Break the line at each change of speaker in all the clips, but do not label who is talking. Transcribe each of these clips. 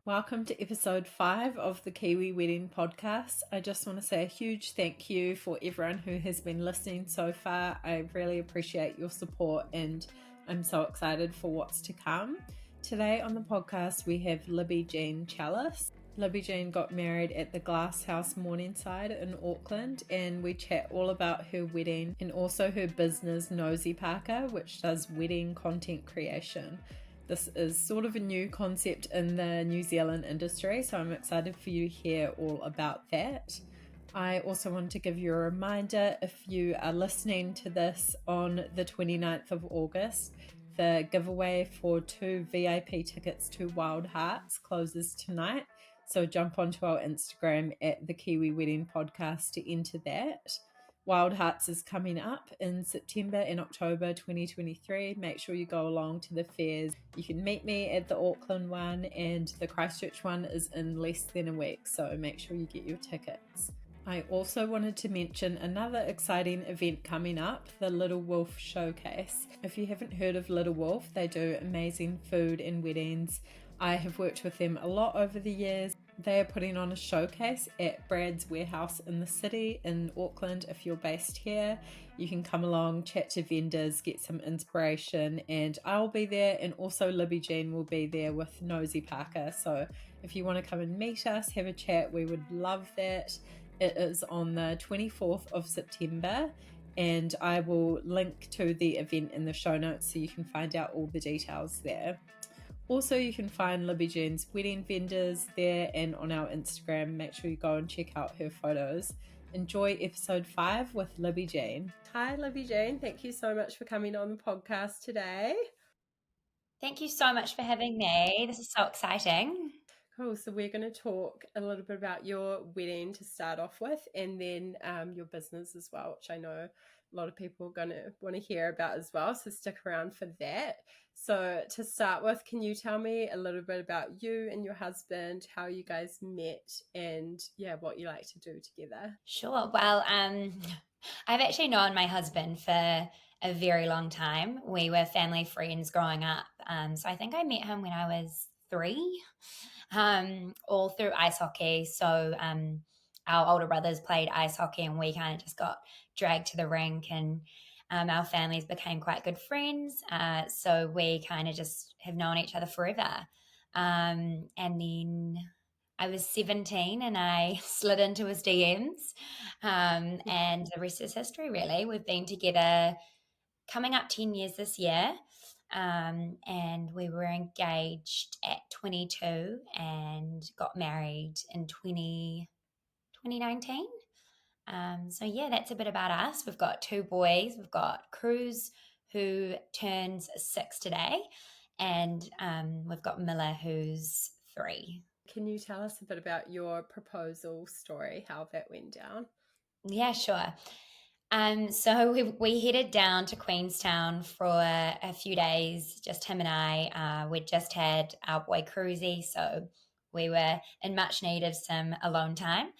Welcome to episode 5 of the Kiwi Wedding podcast. I just want to say a huge thank you for everyone who has been listening so far. I really appreciate your support and I'm so excited for what's to come. Today on the podcast we have Libby-Jean Challis. Libby-Jean got married at the Glasshouse Morningside in Auckland, and we chat all about her wedding and also her business Nosy Parker, which does wedding content creation. This is sort of a new concept in the New Zealand industry, so I'm excited for you to hear all about that. I also want to give you a reminder, if you are listening to this on the 29th of August, the giveaway for 2 VIP tickets to Wild Hearts closes tonight. So jump onto our Instagram at the Kiwi Wedding Podcast to enter that. Wild Hearts is coming up in September and October 2023. Make sure you go along to the fairs. You can meet me at the Auckland one, and the Christchurch one is in less than a week, so make sure you get your tickets. I also wanted to mention another exciting event coming up, the Little Wolf Showcase. If you haven't heard of Little Wolf, they do amazing food and weddings. I have worked with them a lot over the years. They are putting on a showcase at Brad's Warehouse in the city in Auckland. If you're based here, you can come along, chat to vendors, get some inspiration, and I'll be there, and also Libby-Jean will be there with Nosy Parker. So if you want to come and meet us, have a chat, we would love that. It is on the 24th of September, and I will link to the event in the show notes so you can find out all the details there. Also, you can find Libby-Jean's wedding vendors there and on our Instagram. Make sure you go and check out her photos. Enjoy episode 5 with Libby-Jean. Hi, Libby-Jean. Thank you so much for coming on the podcast today.
Thank you so much for having me. This is so exciting.
Cool. So we're going to talk a little bit about your wedding to start off with, and then your business as well, which I know a lot of people are going to want to hear about as well. So stick around for that. So to start with, can you tell me a little bit about you and your husband, how you guys met, and what you like to do together?
Sure. Well, I've actually known my husband for a very long time. We were family friends growing up. So I think I met him when I was 3, all through ice hockey. So our older brothers played ice hockey and we kind of just got dragged to the rink, and our families became quite good friends. So we kind of just have known each other forever. And then I was 17 and I slid into his DMs, and the rest is history, really. We've been together coming up 10 years this year, and we were engaged at 22 and got married in 2019. So that's a bit about us. We've got 2 boys. We've got Cruz, who turns 6 today, and we've got Miller, who's 3.
Can you tell us a bit about your proposal story, how that went down?
Yeah, sure. So we headed down to Queenstown for a few days, just him and I. We'd just had our boy Cruzy, so we were in much need of some alone time.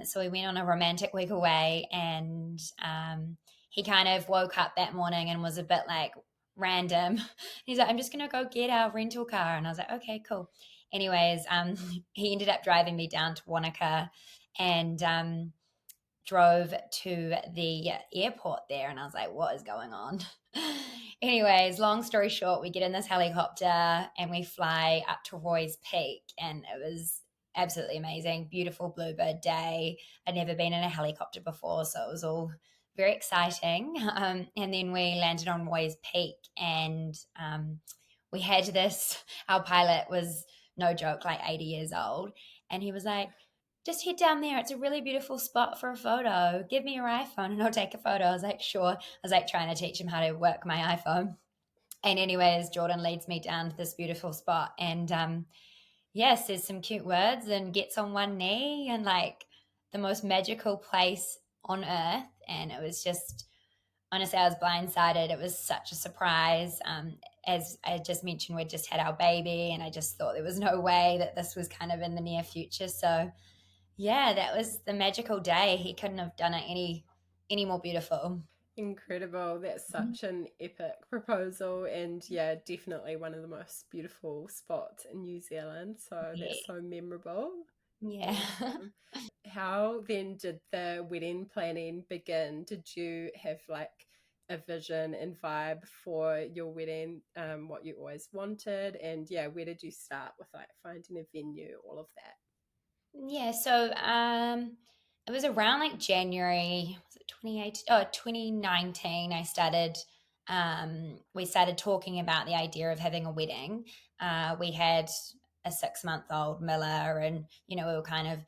So we went on a romantic week away, and he kind of woke up that morning and was a bit like random. He's like, I'm just going to go get our rental car. And I was like, okay, cool. Anyways, he ended up driving me down to Wanaka and drove to the airport there, and I was like, what is going on? Anyways, long story short, we get in this helicopter and we fly up to Roy's Peak, and it was absolutely amazing. Beautiful bluebird day. I'd never been in a helicopter before, so it was all very exciting. And then we landed on Roy's Peak, and we had this, our pilot was, no joke, like 80 years old, and he was like, just head down there. It's a really beautiful spot for a photo. Give me your iPhone and I'll take a photo. I was like, sure. I was like trying to teach him how to work my iPhone. And anyways, Jordan leads me down to this beautiful spot and says some cute words and gets on one knee, and like the most magical place on earth. And it was just, honestly, I was blindsided. It was such a surprise. As I just mentioned, we just had our baby, and I just thought there was no way that this was kind of in the near future. So yeah, that was the magical day. He couldn't have done it any more beautiful.
Incredible. That's
Mhm.
such an epic proposal, and yeah, definitely one of the most beautiful spots in New Zealand. So
Yeah.
that's so memorable.
Yeah.
Awesome. How then did the wedding planning begin? Did you have like a vision and vibe for your wedding, what you always wanted? And yeah, where did you start with like finding a venue, all of that?
Yeah, so it was around like January, was it 2018? Oh, 2019, we started talking about the idea of having a wedding. We had a 6 month old Miller, and, we were kind of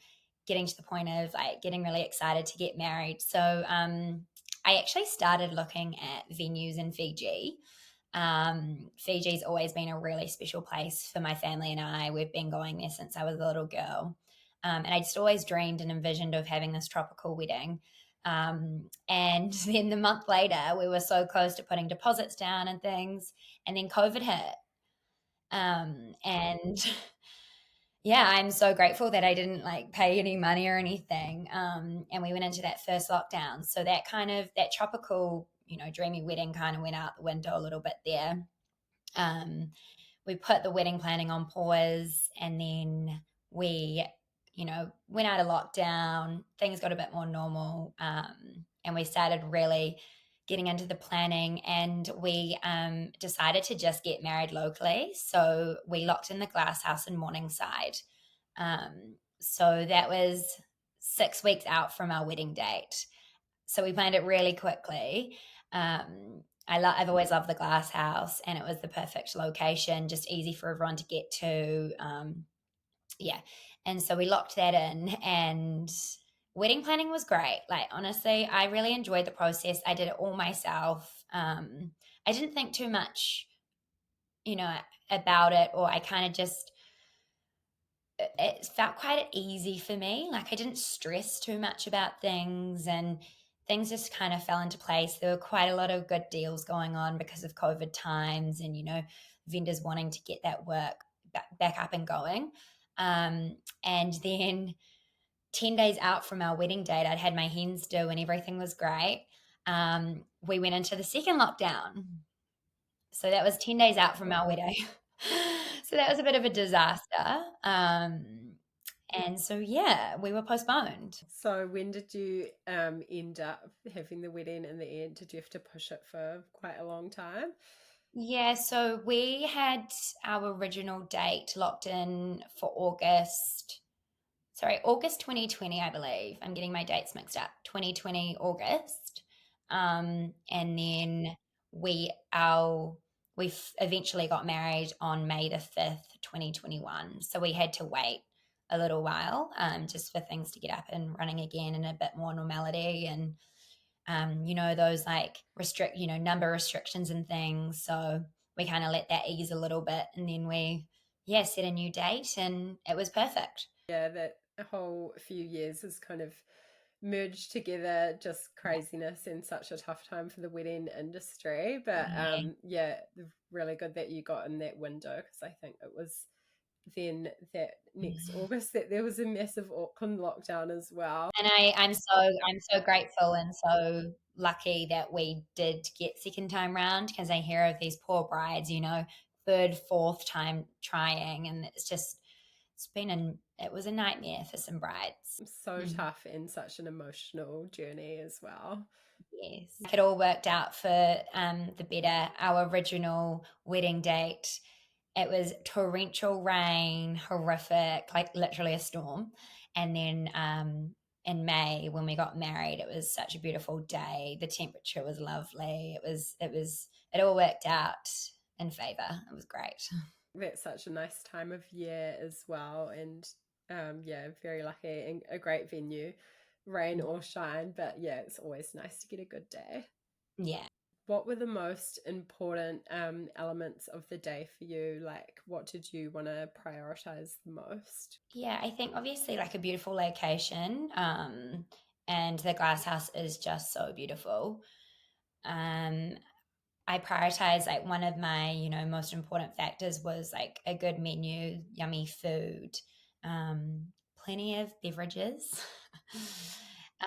getting to the point of like getting really excited to get married. So I actually started looking at venues in Fiji. Fiji's always been a really special place for my family and I. We've been going there since I was a little girl. And I just always dreamed and envisioned of having this tropical wedding. And then the month later, we were so close to putting deposits down and things. And then COVID hit. And yeah, I'm so grateful that I didn't like pay any money or anything. And we went into that first lockdown. So that tropical, dreamy wedding kind of went out the window a little bit there. Um, we put the wedding planning on pause, and then we, went out of lockdown. Things got a bit more normal, and we started really getting into the planning, and we decided to just get married locally. So we locked in the Glasshouse in Morningside. So that was 6 weeks out from our wedding date. So we planned it really quickly. I've always loved the Glass House, and it was the perfect location, just easy for everyone to get to. Yeah, and so we locked that in, and wedding planning was great. Like, honestly, I really enjoyed the process. I did it all myself. I didn't think too much, you know, about it, or I kind of just it felt quite easy for me. Like, I didn't stress too much about things, and things just kind of fell into place. There were quite a lot of good deals going on because of COVID times, and vendors wanting to get that work back up and going. And then 10 days out from our wedding date, I'd had my hens do and everything was great. We went into the second lockdown. So that was 10 days out from our wedding. So that was a bit of a disaster. And so, yeah, we were postponed.
So when did you end up having the wedding in the end? Did you have to push it for quite a long time?
Yeah, so we had our original date locked in for August 2020, I believe. I'm getting my dates mixed up. 2020 August. And then we our eventually got married on May the 5th, 2021. So we had to wait a little while, just for things to get up and running again in a bit more normality, and those like number restrictions and things. So we kind of let that ease a little bit, and then we set a new date, and it was perfect.
Yeah, that whole few years has kind of merged together, just craziness and such a tough time for the wedding industry. But
Yeah.
yeah, really good that you got in that window, because I think it was then that next August that there was a massive Auckland lockdown as well.
And I'm so grateful and so lucky that we did get second time round, because I hear of these poor brides, third, fourth time trying, and it was a nightmare for some brides.
So
Mm.
tough and such an emotional journey as well.
Yes. It all worked out for the better. Our original wedding date, it was torrential rain, horrific, like literally a storm. And then in May, when we got married, it was such a beautiful day. The temperature was lovely. It all worked out in favor. It was great.
That's such a nice time of year as well. And yeah, very lucky and a great venue, rain or shine. But yeah, it's always nice to get a good day.
Yeah.
What were the most important elements of the day for you? Like, what did you want to prioritize the most?
Yeah, I think obviously like a beautiful location. And the glass house is just so beautiful. Um, I prioritize like one of my, most important factors was like a good menu, yummy food, um, plenty of beverages,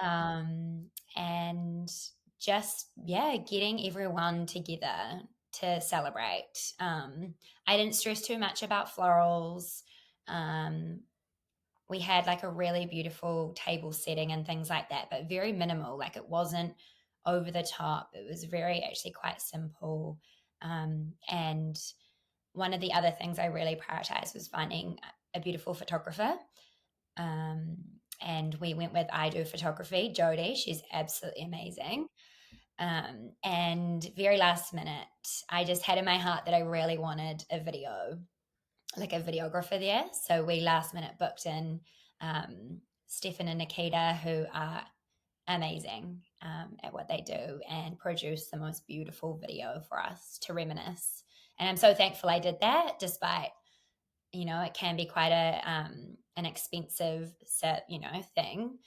and just, getting everyone together to celebrate. I didn't stress too much about florals. We had like a really beautiful table setting and things like that, but very minimal. Like it wasn't over the top. It was very actually quite simple. And one of the other things I really prioritized was finding a beautiful photographer. Um, and we went with I Do Photography, Jodie. She's absolutely amazing. And very last minute, I just had in my heart that I really wanted a video, like a videographer there. So we last minute booked in Stefan and Nikita, who are amazing at what they do and produce the most beautiful video for us to reminisce. And I'm so thankful I did that, despite, it can be quite an expensive set, thing,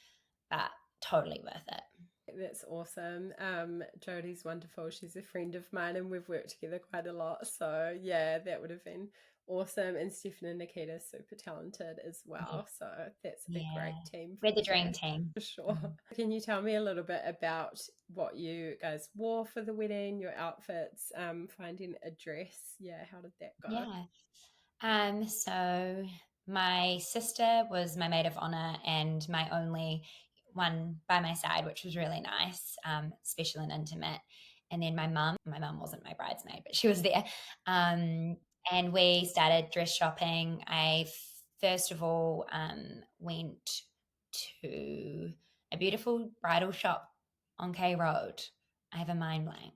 but totally worth it.
That's awesome. Jodie's wonderful. She's a friend of mine and we've worked together quite a lot. So yeah, that would have been awesome. And Stefan and Nikita are super talented as well. So that's a great team.
We're the dream team.
For sure. Can you tell me a little bit about what you guys wore for the wedding, your outfits, finding a dress? Yeah, how did that go?
Yeah. So my sister was my maid of honor and my only one by my side, which was really nice, special and intimate. And then my mum wasn't my bridesmaid, but she was there. And we started dress shopping. I first of all went to a beautiful bridal shop on K Road. I have a mind blank.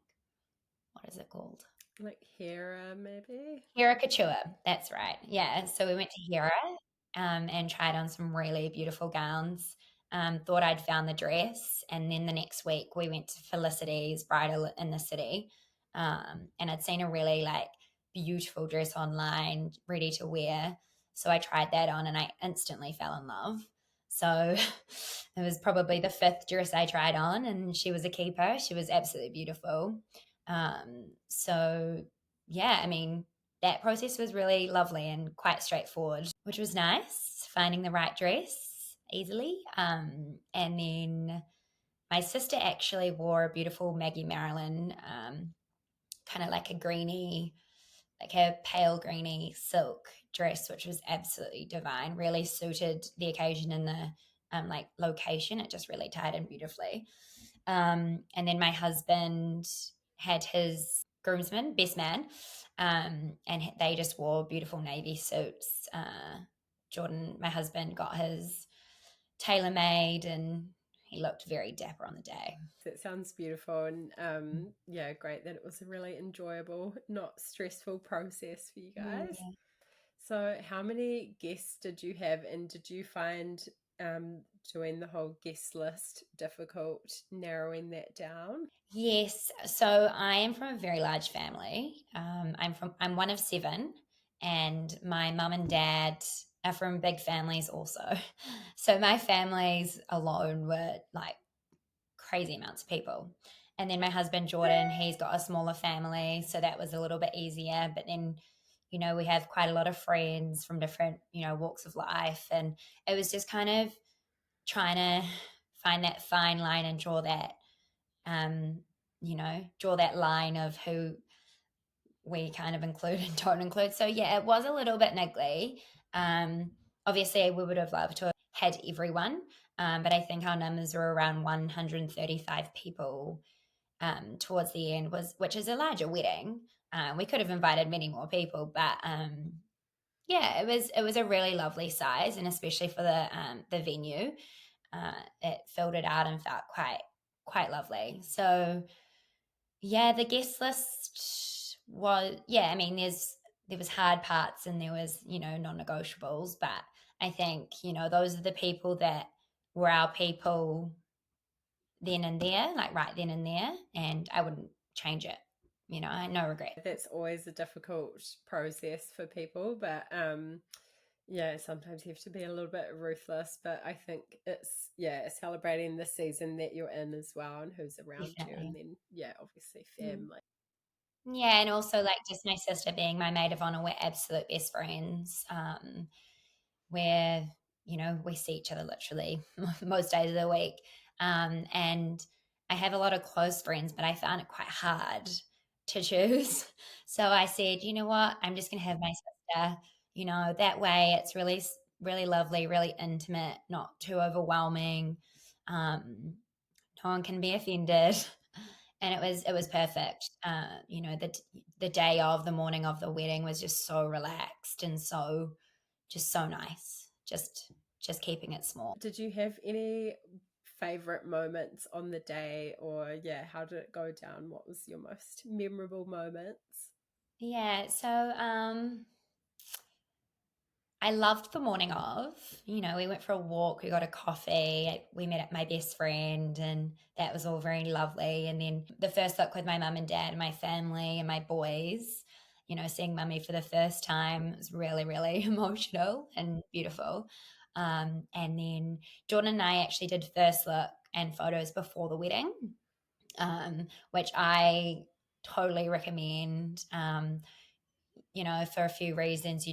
What is it called?
Like Hera, maybe?
Hera Couture. That's right. Yeah. So we went to Hera and tried on some really beautiful gowns. Thought I'd found the dress. And then the next week we went to Felicity's Bridal in the city. And I'd seen a really beautiful dress online, ready to wear. So I tried that on and I instantly fell in love. So it was probably the fifth dress I tried on, and she was a keeper. She was absolutely beautiful. So yeah, I mean, that process was really lovely and quite straightforward, which was nice, finding the right dress easily. And then my sister actually wore a beautiful Maggie Marilyn, kind of like a greeny, like a pale greeny silk dress, which was absolutely divine, really suited the occasion and the location. It just really tied in beautifully. And then my husband had his groomsman, best man, and they just wore beautiful navy suits. Jordan, my husband, got his tailor made and he looked very dapper on the day.
That sounds beautiful. And yeah, great that it was a really enjoyable, not stressful process for you guys. Yeah. So how many guests did you have, and did you find doing the whole guest list difficult, narrowing that down?
Yes. So I am from a very large family. I'm one of seven, and my mum and dad are from big families also. So my families alone were like crazy amounts of people. And then my husband Jordan, he's got a smaller family, so that was a little bit easier. But then, we have quite a lot of friends from different, walks of life, and it was just kind of trying to find that fine line and draw that draw that line of who we kind of include and don't include. So yeah, it was a little bit niggly. Obviously we would have loved to have had everyone, but I think our numbers were around 135 people towards the end, which is a larger wedding. We could have invited many more people, but yeah, it was a really lovely size, and especially for the venue, it filled it out and felt quite lovely. So yeah, the guest list was, I mean, there was hard parts and there was, non-negotiables, but I think, those are the people that were our people then and there, like right then and there, and I wouldn't change it. I had no regret.
That's always a difficult process for people, but yeah, sometimes you have to be a little bit ruthless, but I think it's celebrating the season that you're in as well and who's around you, and then obviously family.
Yeah, and also just my sister being my maid of honor, we're absolute best friends. Where we see each other literally most days of the week, and I have a lot of close friends, but I found it quite hard to choose. So I said, you know what, I'm just going to have my sister, that way it's really, really lovely, really intimate, not too overwhelming. No one can be offended. And it was perfect. The day of the morning of the wedding was just so relaxed and just so nice. Just keeping it small.
Did you have any favorite moments on the day, or how did it go down? What was your most memorable moments?
Yeah, so I loved the morning of. We went for a walk, we got a coffee, we met up my best friend, and that was all very lovely. And then the first look with my mum and dad and my family and my boys, seeing mummy for the first time was really, really emotional and beautiful. And then Jordan and I actually did first look and photos before the wedding, which I totally recommend. For a few reasons,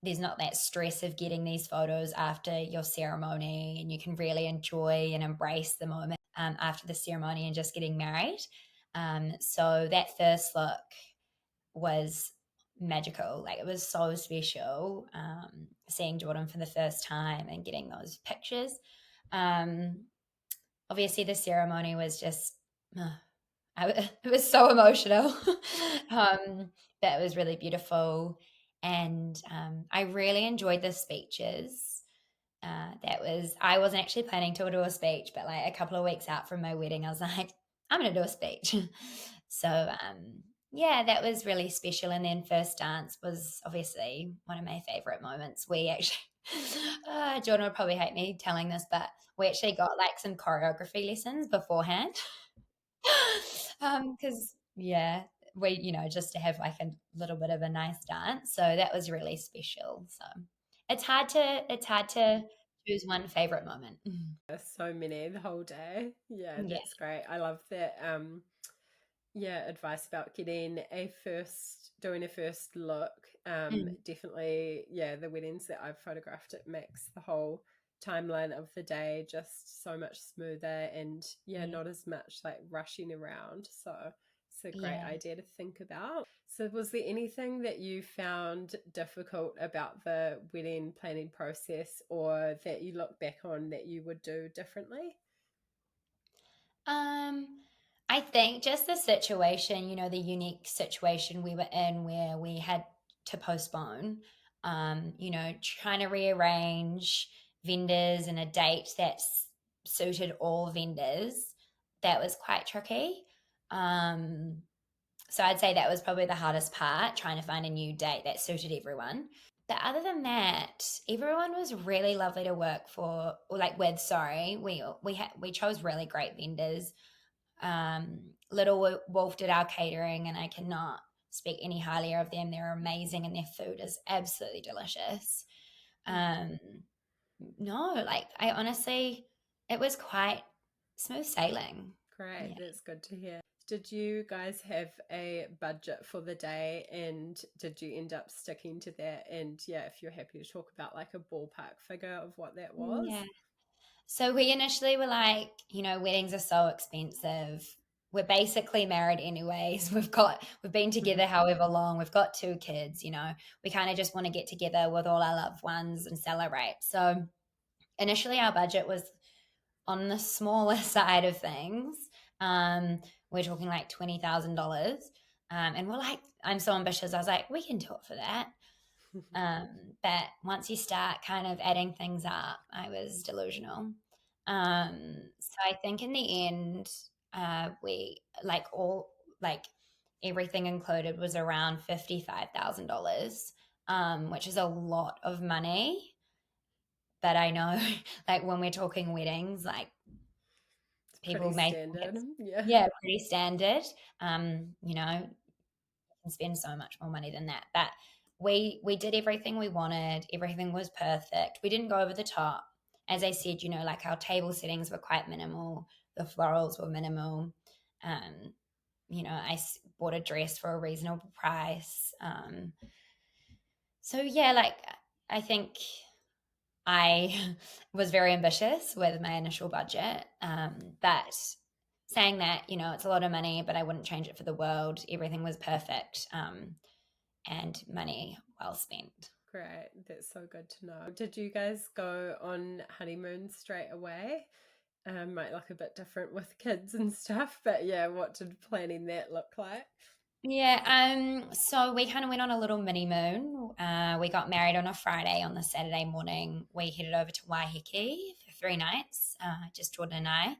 there's not that stress of getting these photos after your ceremony, and you can really enjoy and embrace the moment after the ceremony and just getting married. So that first look was magical. Like, it was so special, seeing Jordan for the first time and getting those pictures. Obviously the ceremony was just it was so emotional. But it was really beautiful. And I really enjoyed the speeches. I wasn't actually planning to do a speech, but like a couple of weeks out from my wedding, I was like, I'm going to do a speech. So, yeah, that was really special. And then first dance was obviously one of my favorite moments. We actually, Jordan would probably hate me telling this, but we actually got like some choreography lessons beforehand. Because yeah, we just to have like a little bit of a nice dance, so that was really special. So it's hard to choose one favorite moment.
So many the whole day. Yeah,
Yeah.
that's great. I love that. Advice about doing a first look.
Mm.
Definitely, the weddings that I've photographed, it makes the whole timeline of the day just so much smoother, and
Yeah.
not as much like rushing around. So it's a great
Yeah.
idea to think about. So was there anything that you found difficult about the wedding planning process, or that you look back on that you would do differently?
Um, I think just the situation, the unique situation we were in where we had to postpone, trying to rearrange vendors and a date that suited all vendors, that was quite tricky. Um, so I'd say that was probably the hardest part, trying to find a new date that suited everyone. But other than that, everyone was really lovely to work for, or like with. Sorry, we chose really great vendors. Little Wolf did our catering, and I cannot speak any higher of them. They're amazing, and their food is absolutely delicious. Um, no, like I honestly, it was quite smooth sailing.
Great,
Yeah.
that's good to hear. Did you guys have a budget for the day, and did you end up sticking to that? And if you're happy to talk about like a ballpark figure of what that was.
Yeah. So we initially were like, weddings are so expensive. We're basically married anyways. We've been together however long. We've got 2 kids, We kind of just want to get together with all our loved ones and celebrate. So initially our budget was on the smaller side of things. We're talking like $20,000. And we're like, I'm so ambitious. I was like, we can do it for that. Um, but once you start kind of adding things up, I was delusional. So I think in the end, we like everything included was around $55,000, which is a lot of money. But I know, like when we're talking weddings, like
It's
people
pretty
may think
standard.
it's
Yeah.
yeah pretty standard. Can spend so much more money than that. But we did everything we wanted. Everything was perfect. We didn't go over the top. As I said, like our table settings were quite minimal. The florals were minimal. Um, I bought a dress for a reasonable price. So yeah, like I think I was very ambitious with my initial budget. But saying that, it's a lot of money, but I wouldn't change it for the world. Everything was perfect, and money well spent.
Great. That's so good to know. Did you guys go on honeymoon straight away? Might look a bit different with kids and stuff, but yeah, what did planning that look like?
Yeah, so we kind of went on a little mini moon. We got married on a Friday. On the Saturday morning, we headed over to Waiheke for 3 nights, just Jordan and I.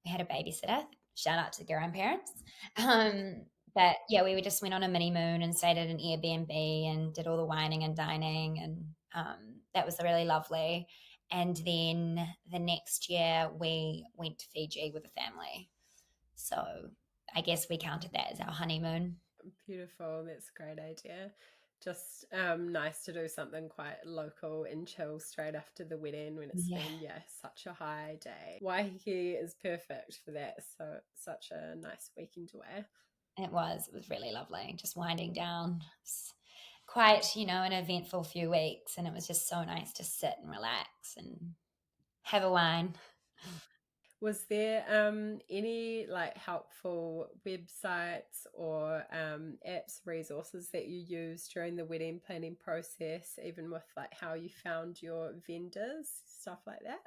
We had a babysitter. Shout out to the grandparents. Um, but yeah, we just went on a mini moon and stayed at an Airbnb and did all the wining and dining, and that was really lovely. And then the next year, we went to Fiji with the family. So I guess we counted that as our honeymoon.
Beautiful. That's a great idea. Just nice to do something quite local and chill straight after the wedding when it's
Yeah,
been, yeah, such a high day. Waiheke is perfect for that. So such a nice weekend away.
it was. It was really lovely. Just winding down. It's quite, an eventful few weeks, and it was just so nice to sit and relax and have a wine.
Was there any like helpful websites or apps, resources that you used during the wedding planning process, even with like how you found your vendors, stuff like that?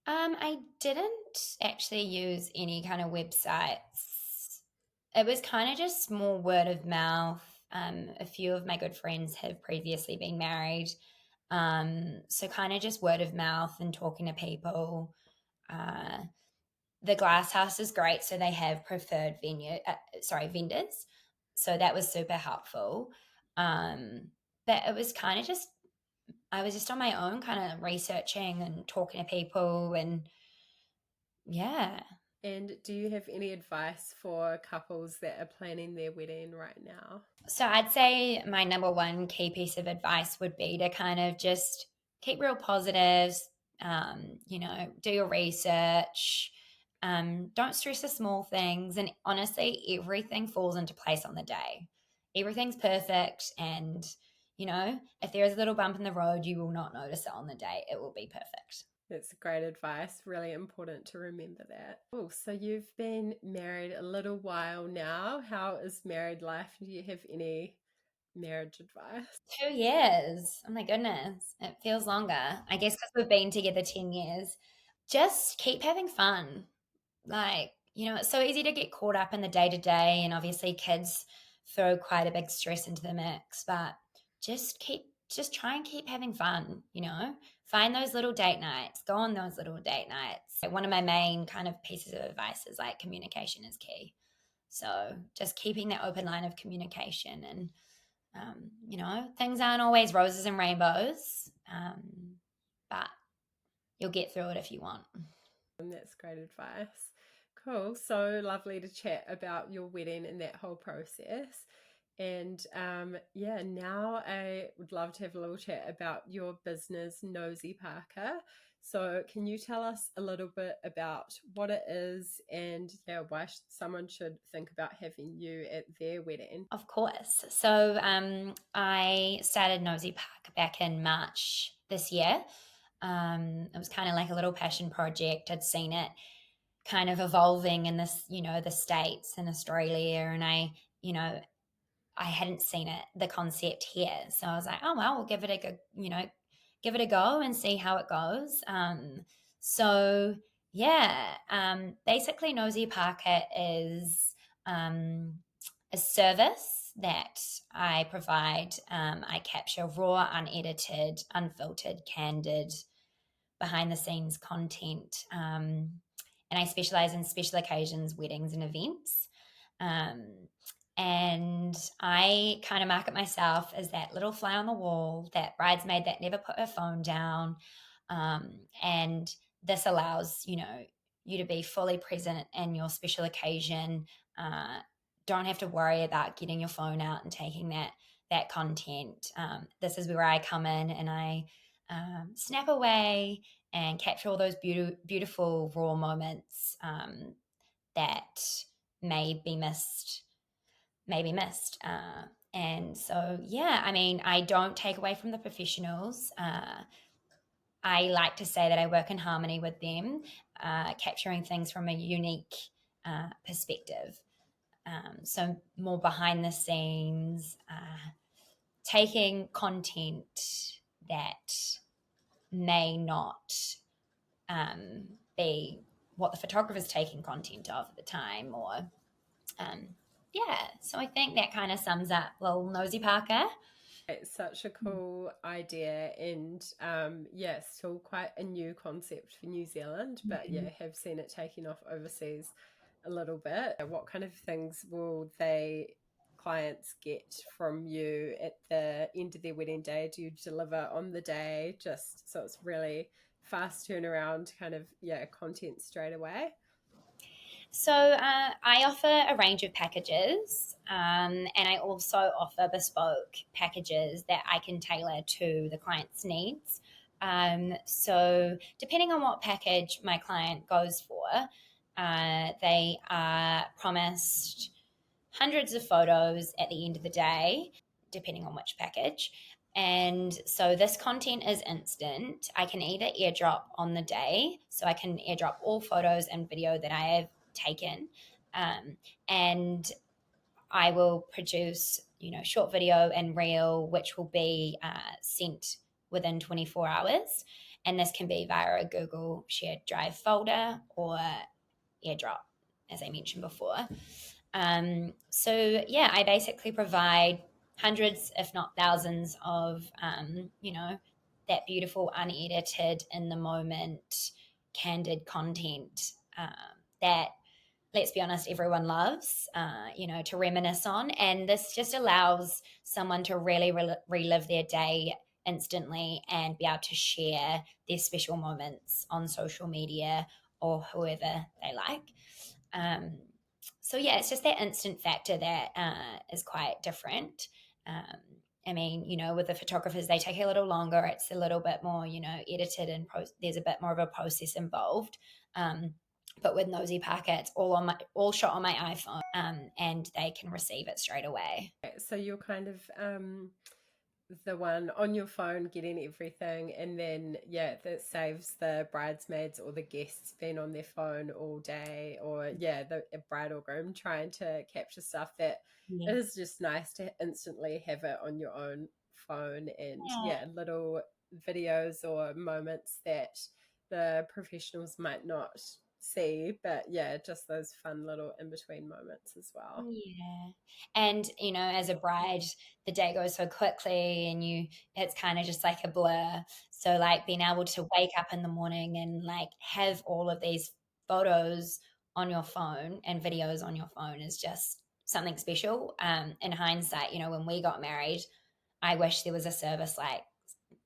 I didn't actually use any kind of websites. It was kind of just more word of mouth. A few of my good friends have previously been married. So kind of just word of mouth and talking to people. Uh, the Glasshouse is great, so they have preferred vendors. So that was super helpful. Um, but it was kind of just I was just on my own, kind of researching and talking to people, and yeah.
And do you have any advice for couples that are planning their wedding right now?
So I'd say my number one key piece of advice would be to kind of just keep real positives, do your research, don't stress the small things. And honestly, everything falls into place on the day. Everything's perfect. And, if there is a little bump in the road, you will not notice it on the day. It will be perfect.
That's great advice. Really important to remember that. Oh, so you've been married a little while now. How is married life? Do you have any marriage advice?
2 years. Oh my goodness. It feels longer. I guess because we've been together 10 years. Just keep having fun. Like, it's so easy to get caught up in the day to day, and obviously kids throw quite a big stress into the mix, but just try and keep having fun, Find those little date nights, go on those little date nights. Like, one of my main kind of pieces of advice is like communication is key. So just keeping that open line of communication, and things aren't always roses and rainbows, but you'll get through it if you want.
And that's great advice. Cool. So lovely to chat about your wedding and that whole process. And yeah, now I would love to have a little chat about your business, Nosy Parker. So, can you tell us a little bit about what it is and yeah, why someone should think about having you at their wedding?
Of course. So I started Nosy Parker back in March this year. It was kind of like a little passion project. I'd seen it kind of evolving in this, the States and Australia, and I hadn't seen it, the concept here. So I was like, oh well, we'll give it a go and see how it goes. So yeah, basically Nosy Parker is a service that I provide. I capture raw, unedited, unfiltered, candid, behind the scenes content. And I specialize in special occasions, weddings, and events. Um, and I kind of market myself as that little fly on the wall, that bridesmaid that never put her phone down. And this allows, you to be fully present in your special occasion. Don't have to worry about getting your phone out and taking that content. This is where I come in and I snap away and capture all those beautiful raw moments that may be missed and so, yeah, I mean, I don't take away from the professionals. I like to say that I work in harmony with them, capturing things from a unique perspective. So more behind the scenes, taking content that may not um, be what the photographer's taking content of at the time, or um, yeah. So I think that kind of sums up little Nosy Parker.
It's such a cool idea, and yeah, still quite a new concept for New Zealand, but yeah, have seen it taking off overseas a little bit. What kind of things will clients get from you at the end of their wedding day? Do you deliver on the day, just so it's really fast turnaround kind of, yeah, content straight away?
So I offer a range of packages, and I also offer bespoke packages that I can tailor to the client's needs. So depending on what package my client goes for, they are promised hundreds of photos at the end of the day, depending on which package. And so this content is instant. I can either airdrop on the day, so I can airdrop all photos and video that I have taken, um, and I will produce, short video and reel, which will be sent within 24 hours. And this can be via a Google Shared Drive folder or airdrop, as I mentioned before. So yeah, I basically provide hundreds, if not thousands, of that beautiful, unedited, in the moment, candid content that, let's be honest, everyone loves, to reminisce on. And this just allows someone to really relive their day instantly and be able to share their special moments on social media or whoever they like. Um, so yeah, it's just that instant factor that is quite different. Um, I mean, with the photographers, they take a little longer. It's a little bit more, edited, and there's a bit more of a process involved. But with Nosy Parker, it's all shot on my iPhone, and they can receive it straight away.
So you're kind of the one on your phone getting everything, and then yeah, that saves the bridesmaids or the guests being on their phone all day, or yeah, the bride or groom trying to capture stuff. That
Yeah.
it is just nice to instantly have it on your own phone, and yeah, little videos or moments that the professionals might not see, but yeah, just those fun little in between moments as well.
Yeah. And, as a bride, the day goes so quickly, and it's kind of just like a blur. So like being able to wake up in the morning and like have all of these photos on your phone and videos on your phone is just something special. In hindsight, when we got married, I wish there was a service like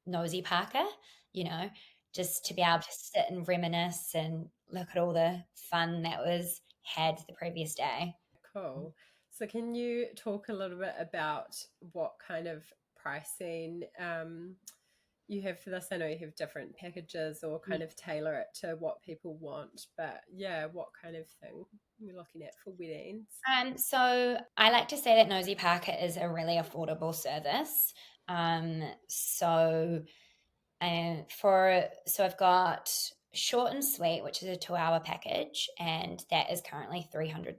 Nosy Parker, you know, just to be able to sit and reminisce and look at all the fun that was had the previous day.
Cool. So, can you talk a little bit about what kind of pricing you have for this? I know you have different packages or kind of tailor it to what people want, but yeah, what kind of thing you're looking at for weddings?
So I like to say that Nosy Parker is a really affordable service. So I've got short and sweet, which is a 2-hour package, and that is currently $300.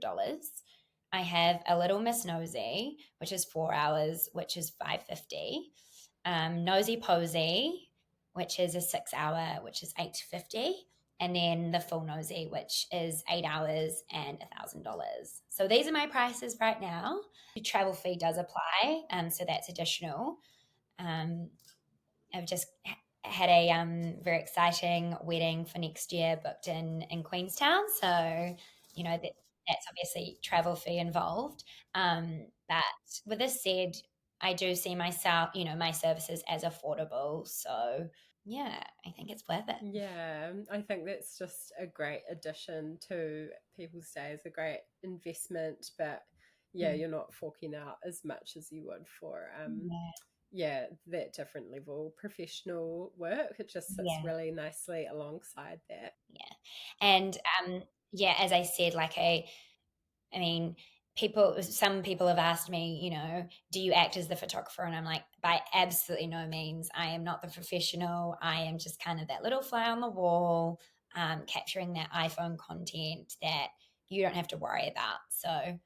I have a little Miss Nosy, which is 4 hours, which is $550. Nosy Posy, which is a 6 hour, which is $850. And then the full nosy, which is 8 hours and $1,000. So these are my prices right now. The travel fee does apply, so that's additional. Um, I've just had a very exciting wedding for next year booked in Queenstown. So, that's obviously travel fee involved. But with this said, I do see myself, my services as affordable. So, yeah, I think it's worth it.
Yeah, I think that's just a great addition to people's days, a great investment, but yeah,
Mm.
you're not forking out as much as you would for
Yeah.
yeah, that different level professional work. It just sits
Yeah.
really nicely alongside that.
Yeah. And yeah, as I said, I mean, some people have asked me, do you act as the photographer? And I'm like, by absolutely no means. I am not the professional. I am just kind of that little fly on the wall, capturing that iPhone content that you don't have to worry about. So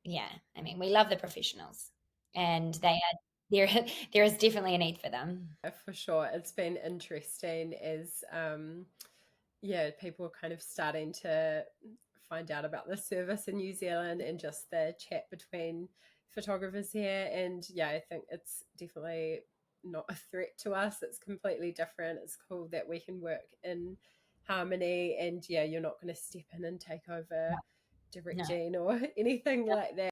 yeah, I mean, we love the professionals, and there. There is definitely a need for them.
For sure. It's been interesting as people are kind of starting to find out about the service in New Zealand and just the chat between photographers here. And yeah, I think it's definitely not a threat to us. It's completely different. It's cool that we can work in harmony, and yeah, you're not going to step in and take over
No.
Direct-Jean or anything like that.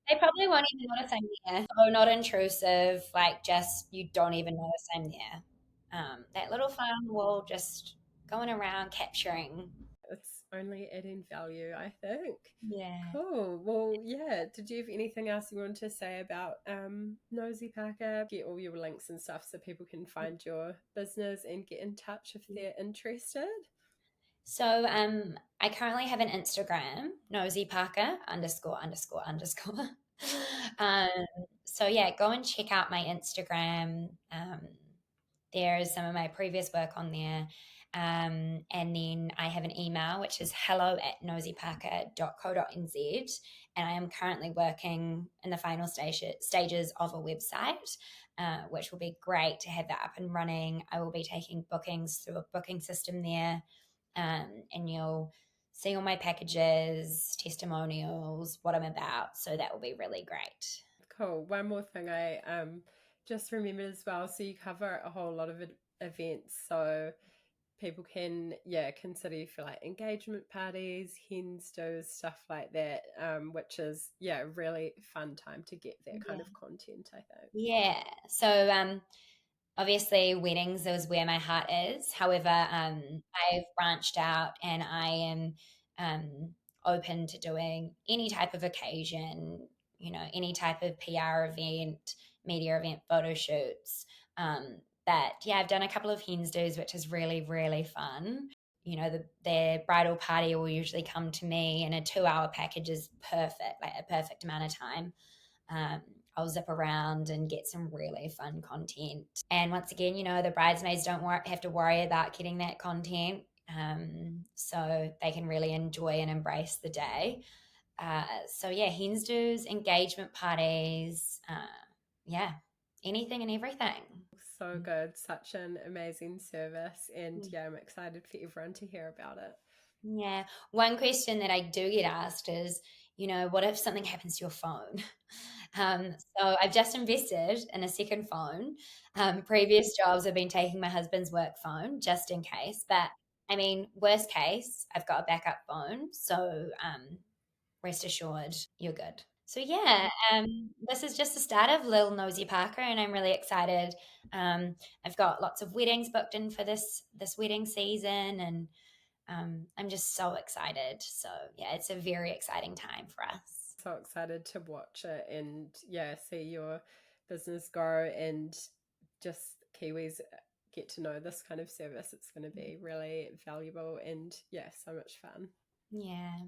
They probably won't even notice I'm there. So not intrusive, like just you don't even notice I'm there. That little fly on the wall, just going around capturing.
It's only adding value, I think.
Yeah.
Cool. Well, yeah. Did you have anything else you wanted to say about Nosy Parker? Get all your links and stuff so people can find your business and get in touch if they're interested.
So I currently have an Instagram, Nosy Parker ____. um, so yeah, go and check out my Instagram. There's some of my previous work on there. And then I have an email, which is hello@nosyparker.co.nz. And I am currently working in the final stages of a website, which will be great to have that up and running. I will be taking bookings through a booking system there. And you'll see all my packages, testimonials, what I'm about. So that will be really great.
Cool. One more thing I just remembered as well. So you cover a whole lot of events. So people can consider you for like engagement parties, hens do, stuff like that, which is a really fun time to get that kind of content, I think.
Yeah. So obviously weddings is where my heart is. However, I've branched out and I am open to doing any type of occasion, any type of PR event, media event, photo shoots. I've done a couple of hens do's, which is really, really fun. Their bridal party will usually come to me, and a 2-hour package is perfect, like a perfect amount of time. I'll zip around and get some really fun content. And once again, the bridesmaids don't have to worry about getting that content. So they can really enjoy and embrace the day. Hens do's, engagement parties, anything and everything.
So good. Such an amazing service. And I'm excited for everyone to hear about it.
Yeah. One question that I do get asked is, what if something happens to your phone? So I've just invested in a second phone. Previous jobs have been taking my husband's work phone just in case. But I mean, worst case, I've got a backup phone. So rest assured, you're good. So yeah, this is just the start of Lil Nosy Parker, and I'm really excited. I've got lots of weddings booked in for this wedding season, and I'm just so excited. So yeah, it's a very exciting time for us.
So excited to watch it and see your business grow and just Kiwis get to know this kind of service. It's going to be really valuable and so much fun.
Yeah.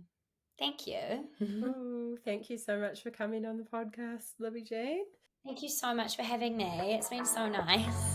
Thank you.
Oh, thank you so much for coming on the podcast, Libby-Jean.
Thank you so much for having me. It's been so nice.